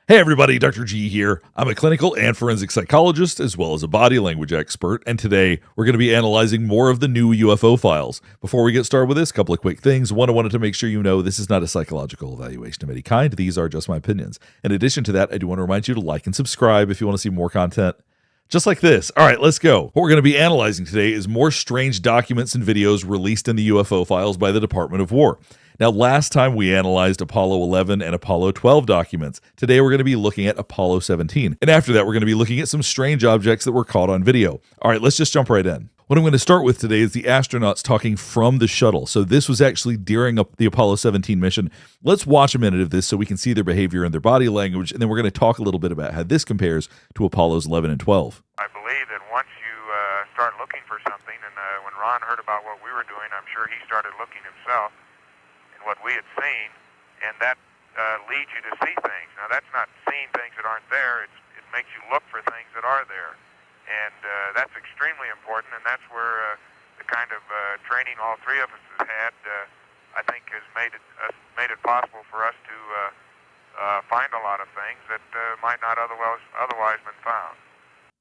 Hey everybody, Dr. G here. I'm a clinical and forensic psychologist as well as a body language expert, and today we're going to be analyzing more of the new UFO files. Before we get started with this, a couple of quick things. One, I wanted to make sure you know this is not a psychological evaluation of any kind. These are just my opinions. In addition to that, I do want to remind you to like and subscribe if you want to see more content just like this. All right, let's go. What we're going to be analyzing today is more strange documents and videos released in the UFO files by the Department of War. Now, last time we analyzed Apollo 11 and Apollo 12 documents. Today, we're going to be looking at Apollo 17. And after that, we're going to be looking at some strange objects that were caught on video. All right, let's just jump right in. What I'm going to start with today is the astronauts talking from the shuttle. So this was actually during the Apollo 17 mission. Let's watch a minute of this so we can see their behavior and their body language, and then we're going to talk a little bit about how this compares to Apollos 11 and 12. I believe that once you start looking for something, and when Ron heard about what we were doing, I'm sure he started looking himself in what we had seen, and that leads you to see things. Now, that's not seeing things that aren't there. It makes you look for things that are there. And that's extremely important, and that's where the kind of training all three of us have had, I think, has made it possible for us to find a lot of things that might not otherwise been found.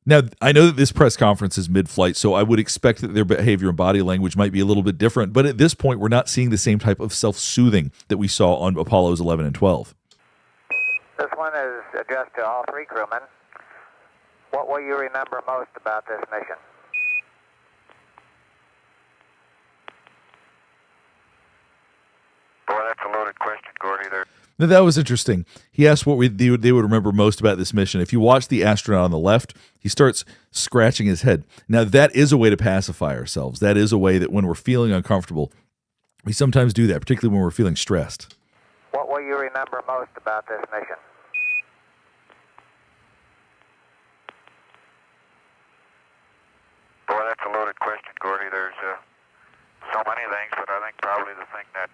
Now, I know that this press conference is mid-flight, so I would expect that their behavior and body language might be a little bit different, but at this point, we're not seeing the same type of self-soothing that we saw on Apollos 11 and 12. This one is addressed to all three crewmen. What will you remember most about this mission? Boy, that's a loaded question, Gordy. Now, that was interesting. He asked what they would remember most about this mission. If you watch the astronaut on the left, he starts scratching his head. Now, that is a way to pacify ourselves. That is a way that when we're feeling uncomfortable, we sometimes do that, particularly when we're feeling stressed. What will you remember most about this mission? Boy, that's a loaded question, Gordy. There's so many things, but I think probably the thing that...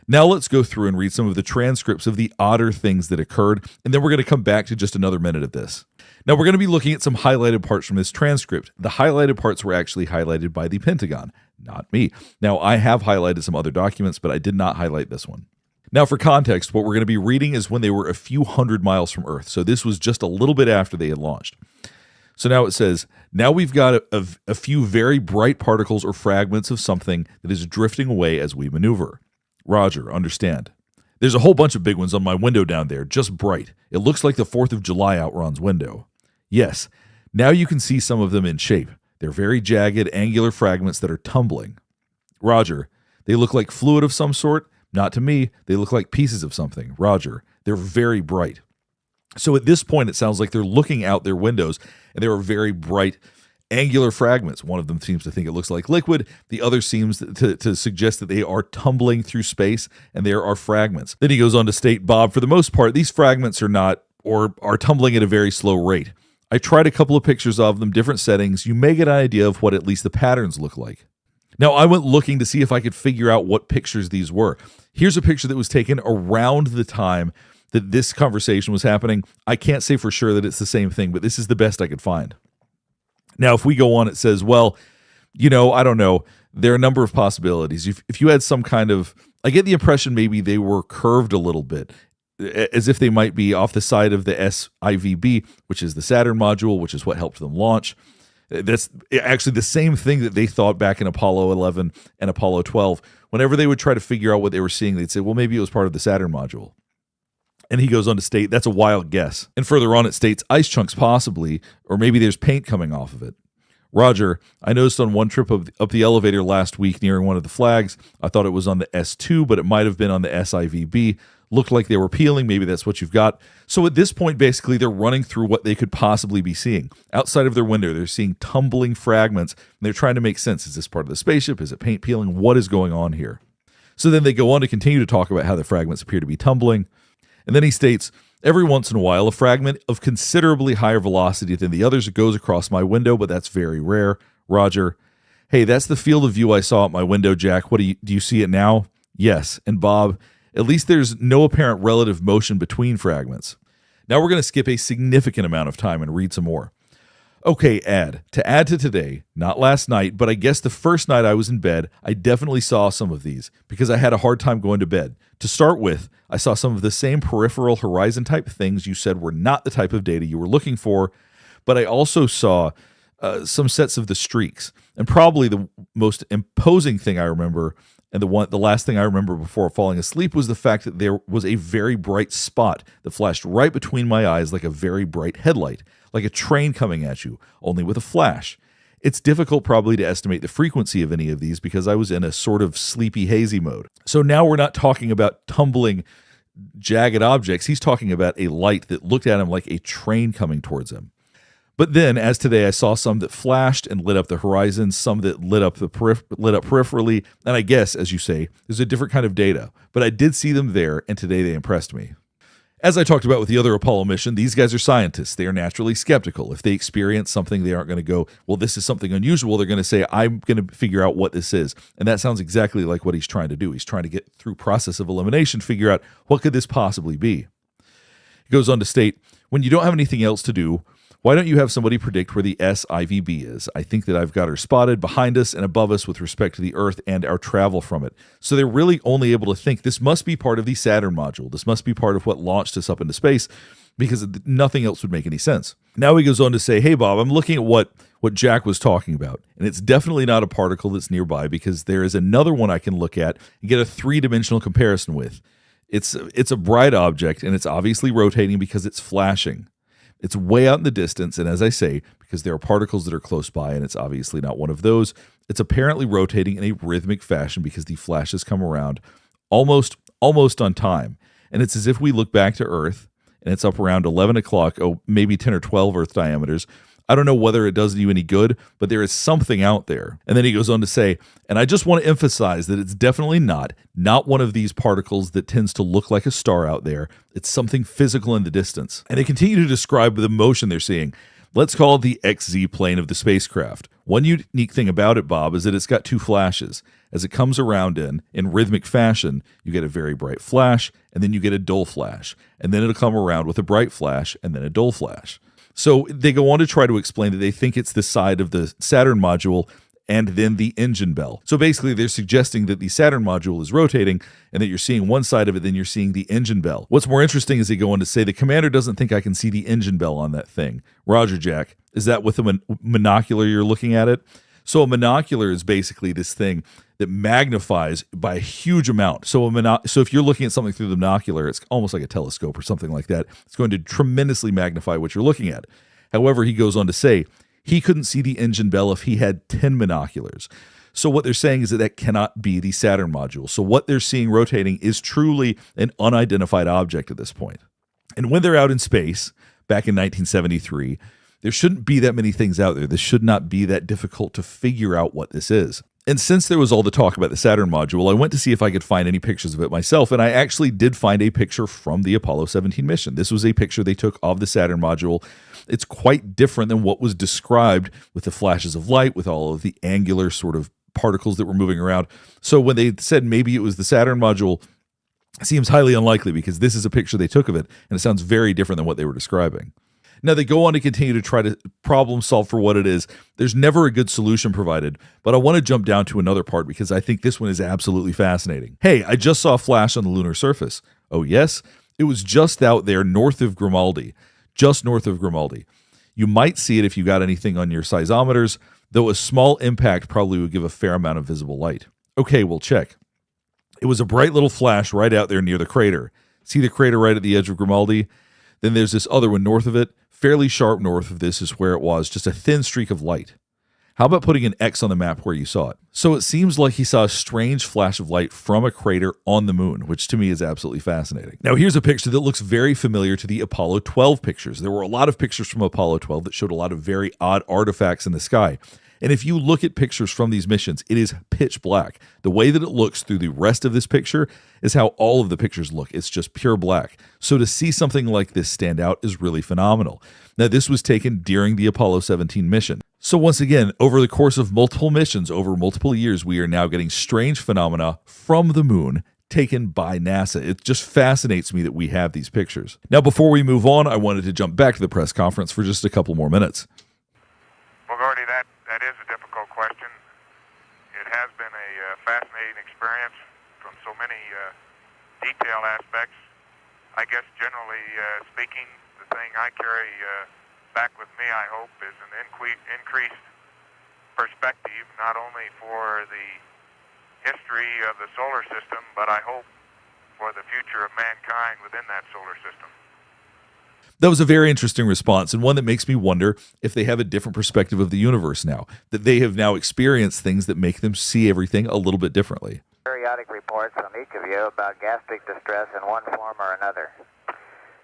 Now let's go through and read some of the transcripts of the odder things that occurred, and then we're going to come back to just another minute of this. Now we're going to be looking at some highlighted parts from this transcript. The highlighted parts were actually highlighted by the Pentagon, not me. Now I have highlighted some other documents, but I did not highlight this one. Now for context, what we're going to be reading is when they were a few hundred miles from Earth, so this was just a little bit after they had launched. So now it says, now we've got a few very bright particles or fragments of something that is drifting away as we maneuver. Roger, understand. There's a whole bunch of big ones on my window down there, just bright. It looks like the 4th of July out Ron's window. Yes, now you can see some of them in shape. They're very jagged, angular fragments that are tumbling. Roger, they look like fluid of some sort? Not to me, they look like pieces of something. Roger, they're very bright. So at this point, it sounds like they're looking out their windows, and there are very bright angular fragments. One of them seems to think it looks like liquid. The other seems to suggest that they are tumbling through space, and there are fragments. Then he goes on to state, Bob, for the most part, these fragments are not, or are tumbling at a very slow rate. I tried a couple of pictures of them, different settings. You may get an idea of what at least the patterns look like. Now, I went looking to see if I could figure out what pictures these were. Here's a picture that was taken around the time that this conversation was happening. I can't say for sure that it's the same thing, but this is the best I could find. Now, if we go on, it says, well, I don't know. There are a number of possibilities. If you had some kind of, I get the impression maybe they were curved a little bit, as if they might be off the side of the SIVB, which is the Saturn module, which is what helped them launch. That's actually the same thing that they thought back in Apollo 11 and Apollo 12. Whenever they would try to figure out what they were seeing, they'd say, well, maybe it was part of the Saturn module. And he goes on to state, that's a wild guess. And further on, it states, ice chunks possibly, or maybe there's paint coming off of it. Roger, I noticed on one trip up the elevator last week nearing one of the flags, I thought it was on the S2, but it might have been on the SIVB. Looked like they were peeling. Maybe that's what you've got. So at this point, basically, they're running through what they could possibly be seeing. Outside of their window, they're seeing tumbling fragments, and they're trying to make sense. Is this part of the spaceship? Is it paint peeling? What is going on here? So then they go on to continue to talk about how the fragments appear to be tumbling. And then he states, every once in a while, a fragment of considerably higher velocity than the others goes across my window, but that's very rare. Roger, hey, that's the field of view I saw at my window, Jack. Do you see it now? Yes. And Bob, at least there's no apparent relative motion between fragments. Now we're going to skip a significant amount of time and read some more. Okay, to add to today, not last night, but I guess the first night I was in bed, I definitely saw some of these because I had a hard time going to bed. To start with, I saw some of the same peripheral horizon type things you said were not the type of data you were looking for, but I also saw some sets of the streaks. And probably the most imposing thing I remember, and the last thing I remember before falling asleep, was the fact that there was a very bright spot that flashed right between my eyes like a very bright headlight, like a train coming at you, only with a flash. It's difficult probably to estimate the frequency of any of these because I was in a sort of sleepy, hazy mode. So now we're not talking about tumbling, jagged objects. He's talking about a light that looked at him like a train coming towards him. But then, as today, I saw some that flashed and lit up the horizon, some that lit up peripherally, and I guess, as you say, there's a different kind of data. But I did see them there, and today they impressed me. As I talked about with the other Apollo mission, these guys are scientists. They are naturally skeptical. If they experience something, they aren't going to go, well, this is something unusual. They're going to say, I'm going to figure out what this is. And that sounds exactly like what he's trying to do. He's trying to get through process of elimination, figure out what could this possibly be. He goes on to state, when you don't have anything else to do, why don't you have somebody predict where the SIVB is? I think that I've got her spotted behind us and above us with respect to the Earth and our travel from it. So they're really only able to think this must be part of the Saturn module. This must be part of what launched us up into space because nothing else would make any sense. Now he goes on to say, hey, Bob, I'm looking at what Jack was talking about, and it's definitely not a particle that's nearby because there is another one I can look at and get a three-dimensional comparison with. It's a bright object, and it's obviously rotating because it's flashing. It's way out in the distance, and as I say, because there are particles that are close by, and it's obviously not one of those, it's apparently rotating in a rhythmic fashion because the flashes come around almost on time. And it's as if we look back to Earth, and it's up around 11 o'clock, maybe 10 or 12 Earth diameters. I don't know whether it does you any good, but there is something out there. And then he goes on to say, and I just want to emphasize that it's definitely not one of these particles that tends to look like a star out there. It's something physical in the distance. And they continue to describe the motion they're seeing. Let's call it the XZ plane of the spacecraft. One unique thing about it, Bob, is that it's got two flashes. As it comes around in rhythmic fashion, you get a very bright flash, and then you get a dull flash. And then it'll come around with a bright flash, and then a dull flash. So they go on to try to explain that they think it's the side of the Saturn module and then the engine bell. So basically they're suggesting that the Saturn module is rotating and that you're seeing one side of it, then you're seeing the engine bell. What's more interesting is they go on to say the commander doesn't think I can see the engine bell on that thing. Roger, Jack. Is that with a monocular you're looking at it? So a monocular is basically this thing that magnifies by a huge amount. So if you're looking at something through the monocular, it's almost like a telescope or something like that. It's going to tremendously magnify what you're looking at. However, he goes on to say he couldn't see the engine bell if he had 10 binoculars. So what they're saying is that cannot be the Saturn module. So what they're seeing rotating is truly an unidentified object at this point. And when they're out in space, back in 1973, there shouldn't be that many things out there. This should not be that difficult to figure out what this is. And since there was all the talk about the Saturn module, I went to see if I could find any pictures of it myself, and I actually did find a picture from the Apollo 17 mission. This was a picture they took of the Saturn module. It's quite different than what was described with the flashes of light, with all of the angular sort of particles that were moving around. So when they said maybe it was the Saturn module, it seems highly unlikely because this is a picture they took of it, and it sounds very different than what they were describing. Now, they go on to continue to try to problem solve for what it is. There's never a good solution provided, but I want to jump down to another part because I think this one is absolutely fascinating. Hey, I just saw a flash on the lunar surface. Oh, yes? It was just out there north of Grimaldi, just north of Grimaldi. You might see it if you got anything on your seismometers, though a small impact probably would give a fair amount of visible light. Okay, we'll check. It was a bright little flash right out there near the crater. See the crater right at the edge of Grimaldi? Then there's this other one north of it. Fairly sharp north of this is where it was, just a thin streak of light. How about putting an X on the map where you saw it? So it seems like he saw a strange flash of light from a crater on the moon, which to me is absolutely fascinating. Now here's a picture that looks very familiar to the Apollo 12 pictures. There were a lot of pictures from Apollo 12 that showed a lot of very odd artifacts in the sky. And if you look at pictures from these missions, it is pitch black. The way that it looks through the rest of this picture is how all of the pictures look. It's just pure black. So to see something like this stand out is really phenomenal. Now, this was taken during the Apollo 17 mission. So once again, over the course of multiple missions, over multiple years, we are now getting strange phenomena from the moon taken by NASA. It just fascinates me that we have these pictures. Now, before we move on, I wanted to jump back to the press conference for just a couple more minutes. detail aspects, I guess generally speaking, the thing I carry back with me, I hope, is an increased perspective, not only for the history of the solar system, but I hope for the future of mankind within that solar system. That was a very interesting response, and one that makes me wonder if they have a different perspective of the universe now, that they have now experienced things that make them see everything a little bit differently. Periodic reports from each of you about gastric distress in one form or another.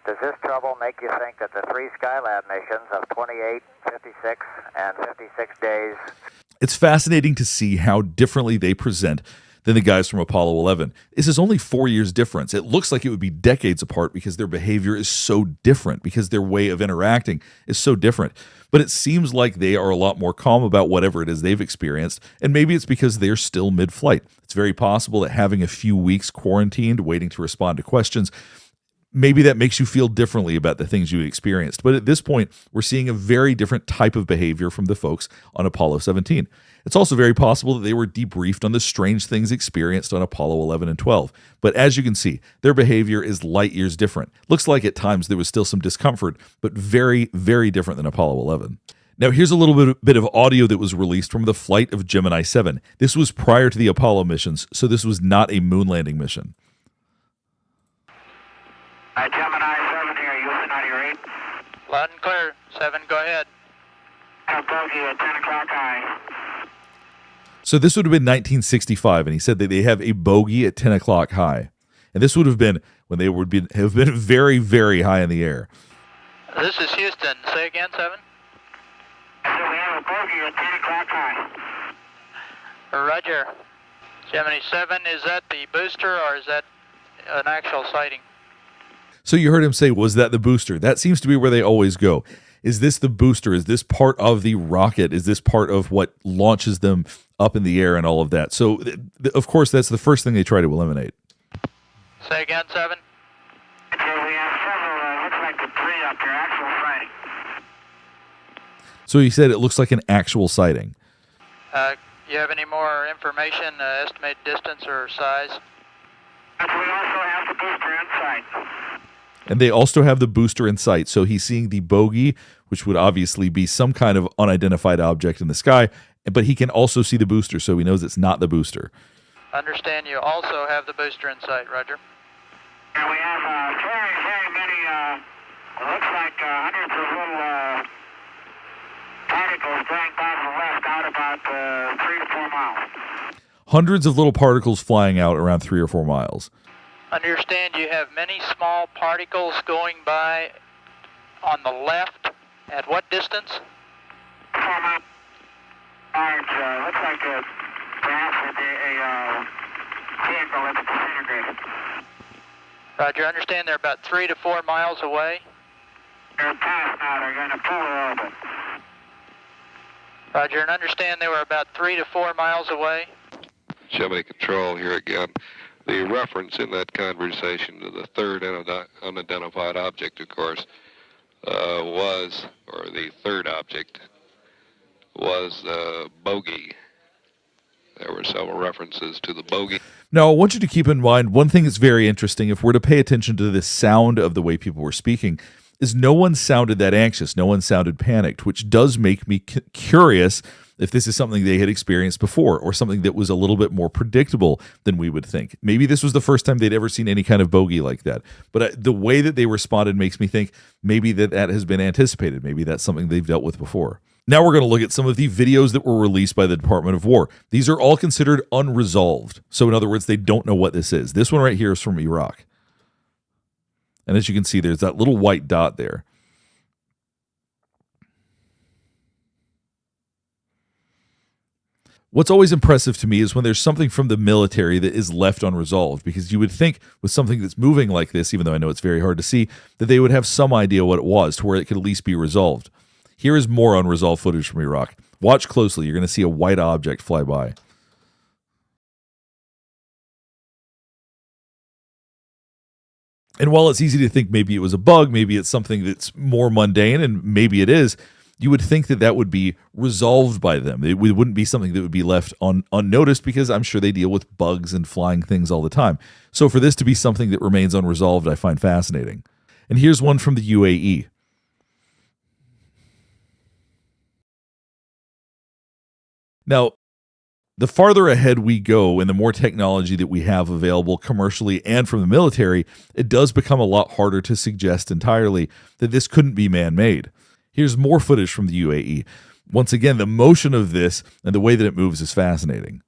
Does this trouble make you think that the 3 Skylab missions of 28, 56, and 56 days... It's fascinating to see how differently they present than the guys from Apollo 11. This is only 4 years difference. It looks like it would be decades apart because their behavior is so different, because their way of interacting is so different. But it seems like they are a lot more calm about whatever it is they've experienced, and maybe it's because they're still mid-flight. It's very possible that having a few weeks quarantined, waiting to respond to questions, maybe that makes you feel differently about the things you experienced. But at this point, we're seeing a very different type of behavior from the folks on Apollo 17. It's also very possible that they were debriefed on the strange things experienced on Apollo 11 and 12. But as you can see, their behavior is light years different. Looks like at times there was still some discomfort, but very, very different than Apollo 11. Now, here's a little bit of audio that was released from the flight of Gemini 7. This was prior to the Apollo missions, so this was not a moon landing mission. Gemini 7 here, Houston 98. Loud and clear. 7, go ahead. Bogey at 10 o'clock high. So this would have been 1965, and he said that they have a bogey at 10 o'clock high. And this would have been when they would have been very, very high in the air. This is Houston. Say again, 7. So we have a bogey at 10 o'clock high. Roger. Gemini 7, is that the booster or is that an actual sighting? So you heard him say, was that the booster? That seems to be where they always go. Is this the booster? Is this part of the rocket? Is this part of what launches them up in the air and all of that? So, of course, that's the first thing they try to eliminate. Say again, 7. So we have several, looks like the 3 up here, actual sighting. So he said it looks like an actual sighting. You have any more information, estimated distance or size? But we also have the booster in sight. And they also have the booster in sight. So he's seeing the bogey, which would obviously be some kind of unidentified object in the sky, but he can also see the booster, so he knows it's not the booster. Understand you also have the booster in sight, Roger. And we have very, very many, looks like hundreds of little particles going by to the left out about 3 to 4 miles. Hundreds of little particles flying out around 3 or 4 miles. Understand you have many small particles going by on the left. At what distance? 4 miles. Looks like perhaps a vehicle that's disintegrated. Roger, understand they're about 3 to 4 miles away. They're past now. They're going to polar orbit. Roger, and understand they were about 3 to 4 miles away. Gemini Control here again. The reference in that conversation to the third unidentified object, of course, the third object was bogey. There were several references to the bogey. Now, I want you to keep in mind one thing that's very interesting, if we're to pay attention to the sound of the way people were speaking, is no one sounded that anxious, no one sounded panicked, which does make me curious if this is something they had experienced before or something that was a little bit more predictable than we would think. Maybe this was the first time they'd ever seen any kind of bogey like that. But the way that they responded makes me think maybe that has been anticipated. Maybe that's something they've dealt with before. Now we're going to look at some of the videos that were released by the Department of War. These are all considered unresolved. So in other words, they don't know what this is. This one right here is from Iraq. And as you can see, there's that little white dot there. What's always impressive to me is when there's something from the military that is left unresolved, because you would think with something that's moving like this, even though I know it's very hard to see, that they would have some idea what it was to where it could at least be resolved. Here is more unresolved footage from Iraq. Watch closely. You're going to see a white object fly by. And while it's easy to think maybe it was a bug, maybe it's something that's more mundane, and maybe it is, you would think that that would be resolved by them. It wouldn't be something that would be left unnoticed, because I'm sure they deal with bugs and flying things all the time. So for this to be something that remains unresolved, I find fascinating. And here's one from the UAE. Now, the farther ahead we go and the more technology that we have available commercially and from the military, it does become a lot harder to suggest entirely that this couldn't be man-made. Here's more footage from the UAE. Once again, the motion of this and the way that it moves is fascinating.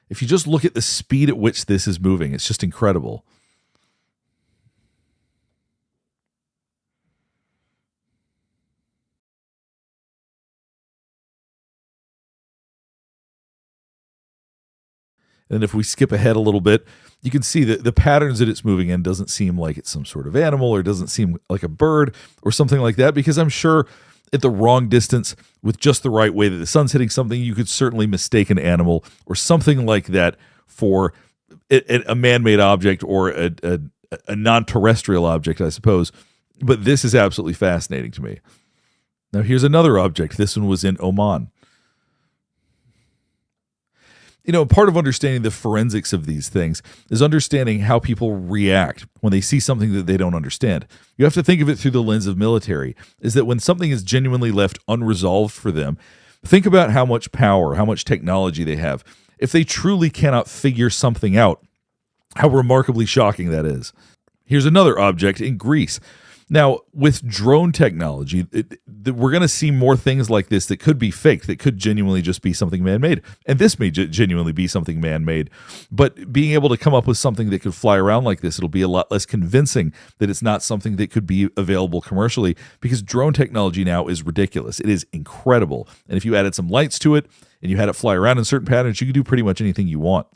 If you just look at the speed at which this is moving, it's just incredible. And if we skip ahead a little bit, you can see that the patterns that it's moving in doesn't seem like it's some sort of animal, or doesn't seem like a bird or something like that, because I'm sure at the wrong distance, with just the right way that the sun's hitting something, you could certainly mistake an animal or something like that for a man-made object, or a non-terrestrial object, I suppose. But this is absolutely fascinating to me. Now, here's another object. This one was in Oman. You know, part of understanding the forensics of these things is understanding how people react when they see something that they don't understand. You have to think of it through the lens of military, is that when something is genuinely left unresolved for them, think about how much power, how much technology they have. If they truly cannot figure something out, how remarkably shocking that is. Here's another object in Greece. Now, with drone technology, we're going to see more things like this that could be faked, that could genuinely just be something man-made. And this may genuinely be something man-made. But being able to come up with something that could fly around like this, it'll be a lot less convincing that it's not something that could be available commercially, because drone technology now is ridiculous. It is incredible. And if you added some lights to it and you had it fly around in certain patterns, you could do pretty much anything you want.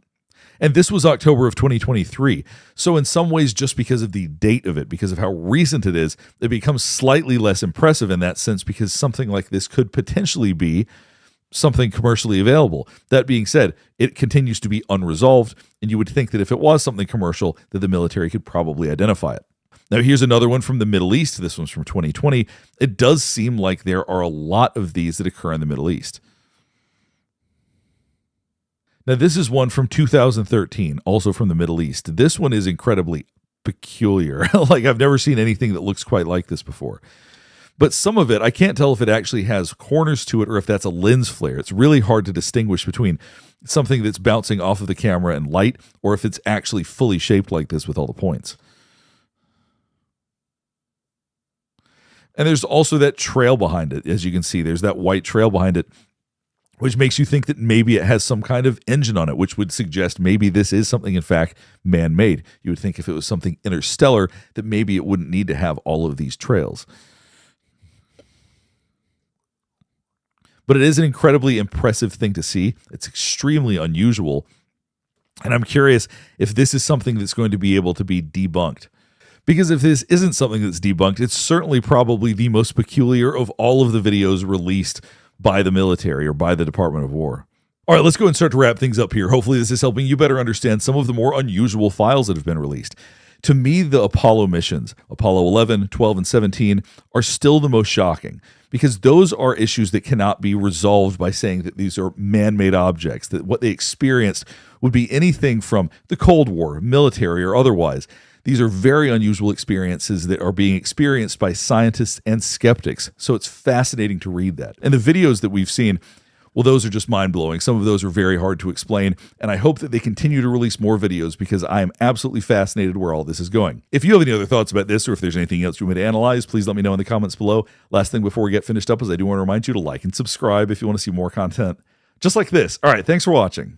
And this was October of 2023. So in some ways, just because of the date of it, because of how recent it is, it becomes slightly less impressive in that sense, because something like this could potentially be something commercially available. That being said, it continues to be unresolved, and you would think that if it was something commercial, that the military could probably identify it. Now, here's another one from the Middle East. This one's from 2020. It does seem like there are a lot of these that occur in the Middle East. Now, this is one from 2013, also from the Middle East. This one is incredibly peculiar. Like, I've never seen anything that looks quite like this before. But some of it, I can't tell if it actually has corners to it or if that's a lens flare. It's really hard to distinguish between something that's bouncing off of the camera and light, or if it's actually fully shaped like this with all the points. And there's also that trail behind it. As you can see, there's that white trail behind it, which makes you think that maybe it has some kind of engine on it, which would suggest maybe this is something, in fact, man-made. You would think if it was something interstellar that maybe it wouldn't need to have all of these trails. But it is an incredibly impressive thing to see. It's extremely unusual. And I'm curious if this is something that's going to be able to be debunked. Because if this isn't something that's debunked, it's certainly probably the most peculiar of all of the videos released by the military or by the Department of War. All right, let's go and start to wrap things up here. Hopefully this is helping you better understand some of the more unusual files that have been released. To me, the Apollo missions, Apollo 11, 12, and 17, are still the most shocking, because those are issues that cannot be resolved by saying that these are man-made objects, that what they experienced would be anything from the Cold War, military, or otherwise. These are very unusual experiences that are being experienced by scientists and skeptics, so it's fascinating to read that. And the videos that we've seen, well, those are just mind-blowing. Some of those are very hard to explain, and I hope that they continue to release more videos, because I am absolutely fascinated where all this is going. If you have any other thoughts about this, or if there's anything else you want me to analyze, please let me know in the comments below. Last thing before we get finished up is I do want to remind you to like and subscribe if you want to see more content just like this. All right, thanks for watching.